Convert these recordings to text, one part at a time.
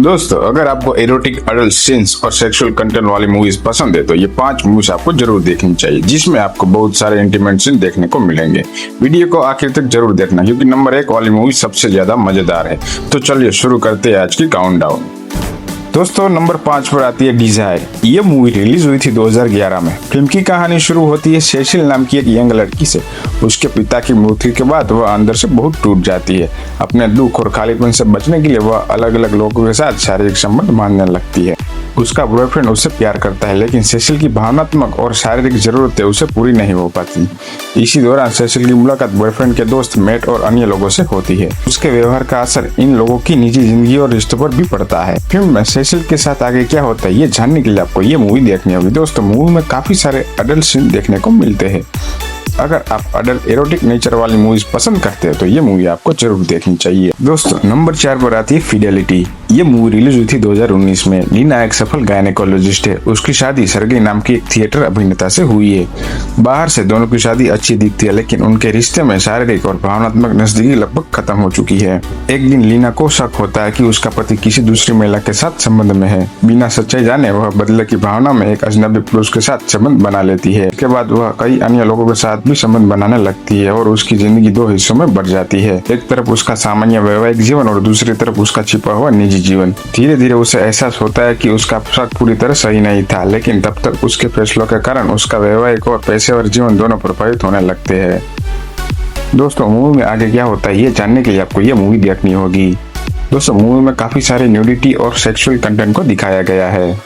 दोस्तों, अगर आपको एरोटिक, अडल्ट सीन्स और सेक्सुअल कंटेंट वाली मूवीज पसंद है तो ये 5 मूवीज आपको जरूर देखनी चाहिए, जिसमें आपको बहुत सारे इंटीमेट सीन देखने को मिलेंगे। वीडियो को आखिर तक जरूर देखना, क्योंकि नंबर 1 वाली मूवी सबसे ज्यादा मजेदार है। तो चलिए शुरू करते हैं आज की काउंटडाउन। दोस्तों, नंबर 5 पर आती है डिजायर। ये मूवी रिलीज हुई थी 2011 में। फिल्म की कहानी शुरू होती है सेसिल नाम की एक यंग लड़की से। उसके पिता की मृत्यु के बाद वह अंदर से बहुत टूट जाती है। अपने दुख और खालीपन से बचने के लिए वह अलग अलग लोगों के साथ शारीरिक संबंध मानने लगती है। उसका बॉयफ्रेंड उससे प्यार करता है, लेकिन सेसिल की भावनात्मक और शारीरिक जरूरतें उसे पूरी नहीं हो पाती। इसी दौरान सेसिल की मुलाकात बॉयफ्रेंड के दोस्त मैट और अन्य लोगों से होती है। उसके व्यवहार का असर इन लोगों की निजी जिंदगी और रिश्तों पर भी पड़ता है। फिल्म में सेसिल के साथ आगे क्या होता है ये जानने के लिए आपको ये मूवी देखनी होगी। दोस्तों, मूवी में काफी सारे अडल्ट सीन देखने को मिलते हैं। अगर आप अडल्ट एरोटिक नेचर वाली मूवीज पसंद करते हैं तो ये मूवी आपको जरूर देखनी चाहिए। दोस्तों, नंबर 4 पर आती है फिडेलिटी। ये मूवी रिलीज हुई थी 2019 में। लीना एक सफल गायनेकोलॉजिस्ट है। उसकी शादी सर्गेई नाम की एक थिएटर अभिनेता से हुई है। बाहर से दोनों की शादी अच्छी दिखती है, लेकिन उनके रिश्ते में शारीरिक और भावनात्मक नजदीकी लगभग खत्म हो चुकी है। एक दिन लीना को शक होता है कि उसका पति किसी दूसरी महिला के साथ संबंध में है। बिना सच्चाई जाने वह बदले की भावना में एक अजनबी पुरुष के साथ संबंध बना लेती है। इसके बाद वह कई अन्य लोगों के साथ भी संबंध बनाने लगती है और उसकी जिंदगी 2 हिस्सों में बढ़ जाती है। एक तरफ उसका सामान्य वैवाहिक जीवन और दूसरी तरफ उसका छिपा हुआ निजी जीवन। धीरे धीरे उसे एहसास होता है कि उसका शक पूरी तरह सही नहीं था, लेकिन तब तक उसके फैसलों के कारण उसका वैवाहिक और पेशेवर जीवन दोनों प्रभावित होने लगते हैं। दोस्तों, मूवी में आगे क्या होता है ये जानने के लिए आपको ये मूवी देखनी होगी। दोस्तों, मूवी में काफी सारे न्यूडिटी और सेक्सुअल कंटेंट को दिखाया गया है।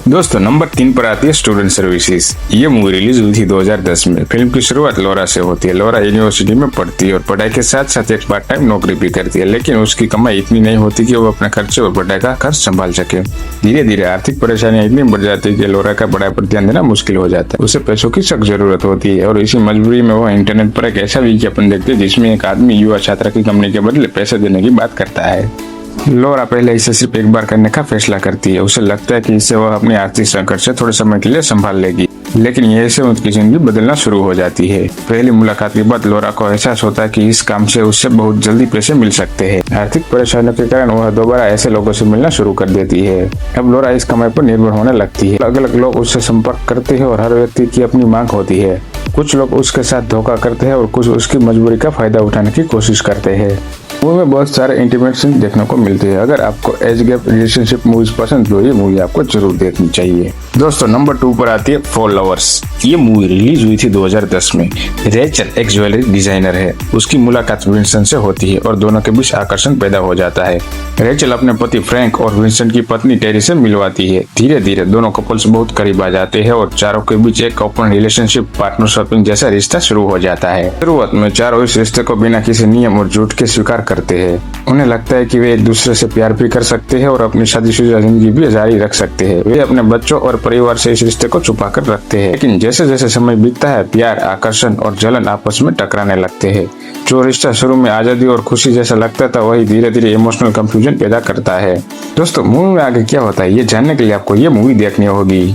दोस्तों, नंबर 3 पर आती है स्टूडेंट सर्विसेज। ये मूवी रिलीज हुई थी 2010 में। फिल्म की शुरुआत लोरा से होती है। लोरा यूनिवर्सिटी में पढ़ती है और पढ़ाई के साथ साथ एक पार्ट टाइम नौकरी भी करती है, लेकिन उसकी कमाई इतनी नहीं होती कि वो अपने खर्चे और पढ़ाई का खर्च संभाल सके। धीरे धीरे आर्थिक परेशानियां इतनी बढ़ जाती है कि लोरा का पढ़ाई पर ध्यान देना मुश्किल हो जाता है। उसे पैसों की सख्त जरूरत होती है और इसी मजबूरी में वो इंटरनेट पर एक ऐसा विज्ञापन देखती है जिसमें एक आदमी युवा छात्रा की कंपनी के बदले पैसे देने की बात करता है। लोरा पहले इसे सिर्फ एक बार करने का फैसला करती है। उसे लगता है कि इससे वह अपनी आर्थिक संकट से थोड़े समय के लिए संभाल लेगी, लेकिन यह से उसकी जिंदगी बदलना शुरू हो जाती है। पहली मुलाकात के बाद लोरा को एहसास होता है कि इस काम से उससे बहुत जल्दी पैसे मिल सकते हैं। आर्थिक परेशानियों के कारण वह दोबारा ऐसे लोगों से मिलना शुरू कर देती है। अब लोरा इस कमाई पर निर्भर होने लगती है। अलग अलग लोग उससे संपर्क करते हैं और हर व्यक्ति की अपनी मांग होती है। कुछ लोग उसके साथ धोखा करते हैं और कुछ उसकी मजबूरी का फायदा उठाने की कोशिश करते हैं। मूवी में बहुत सारे इंटीमेट सीन देखने को मिलते हैं। अगर आपको एज गैप रिलेशनशिप मूवीज पसंद हो ये मूवी आपको जरूर देखनी चाहिए। दोस्तों, नंबर 2 पर आती है फॉर लवर्स। ये मूवी रिलीज हुई थी 2010 में। रेचल एक ज्वेलरी डिजाइनर है। उसकी मुलाकात विंसेंट से होती है और दोनों के बीच आकर्षण पैदा हो जाता है। रेचल अपने पति फ्रैंक और विंसेंट की पत्नी टेरी से मिलवाती है। धीरे धीरे दोनों कपल्स बहुत करीब आ जाते हैं और चारों के बीच एक ओपन रिलेशनशिप, पार्टनर शॉपिंग जैसा रिश्ता शुरू हो जाता है। शुरुआत में चारों इस रिश्ते को बिना किसी नियम और झूठ के स्वीकार करते हैं। उन्हें लगता है कि वे एक दूसरे से प्यार भी कर सकते हैं और अपनी शादीशुदा जिंदगी भी जारी रख सकते हैं। वे अपने बच्चों और परिवार से इस रिश्ते को छुपा कर रखते हैं, लेकिन जैसे जैसे समय बीतता है प्यार, आकर्षण और जलन आपस में टकराने लगते हैं। जो रिश्ता शुरू में आजादी और खुशी जैसा लगता था वही धीरे धीरे इमोशनल कंफ्यूजन पैदा करता है। दोस्तों, मूवी में आगे क्या होता है ये जानने के लिए आपको ये मूवी देखनी होगी।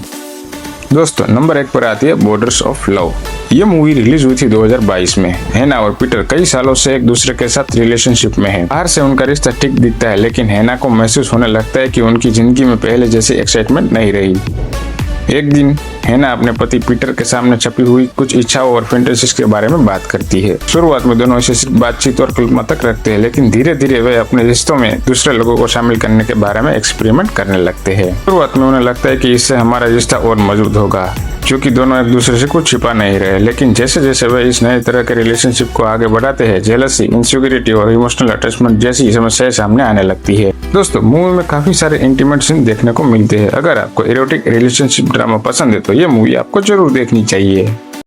दोस्तों, नंबर 1 पर आती है बॉर्डर्स ऑफ लव। ये मूवी रिलीज हुई थी 2022 में। हैना और पीटर कई सालों से एक दूसरे के साथ रिलेशनशिप में हैं। बाहर से उनका रिश्ता ठीक दिखता है, लेकिन हैना को महसूस होने लगता है कि उनकी जिंदगी में पहले जैसी एक्साइटमेंट नहीं रही। एक दिन हैना अपने पति पीटर के सामने छपी हुई कुछ इच्छाओं और फैंटेसीज के बारे में बात करती है। शुरुआत में दोनों इसे सिर्फ बातचीत और कल्पना तक रखते हैं, लेकिन धीरे धीरे वे अपने रिश्तों में दूसरे लोगों को शामिल करने के बारे में एक्सपेरिमेंट करने लगते हैं। शुरुआत में उन्हें लगता है कि इससे हमारा रिश्ता और मजबूत होगा, क्योंकि दोनों एक दूसरे से कुछ छिपा नहीं रहे। लेकिन जैसे जैसे वे इस नए तरह के रिलेशनशिप को आगे बढ़ाते हैं, जेलसी, इनसिक्योरिटी और इमोशनल अटैचमेंट जैसी समस्याएं सामने आने लगती है। दोस्तों, मूवी में काफी सारे इंटीमेट सीन देखने को मिलते हैं। अगर आपको एरोटिक रिलेशनशिप ड्रामा पसंद है तो ये मूवी आपको जरूर देखनी चाहिए।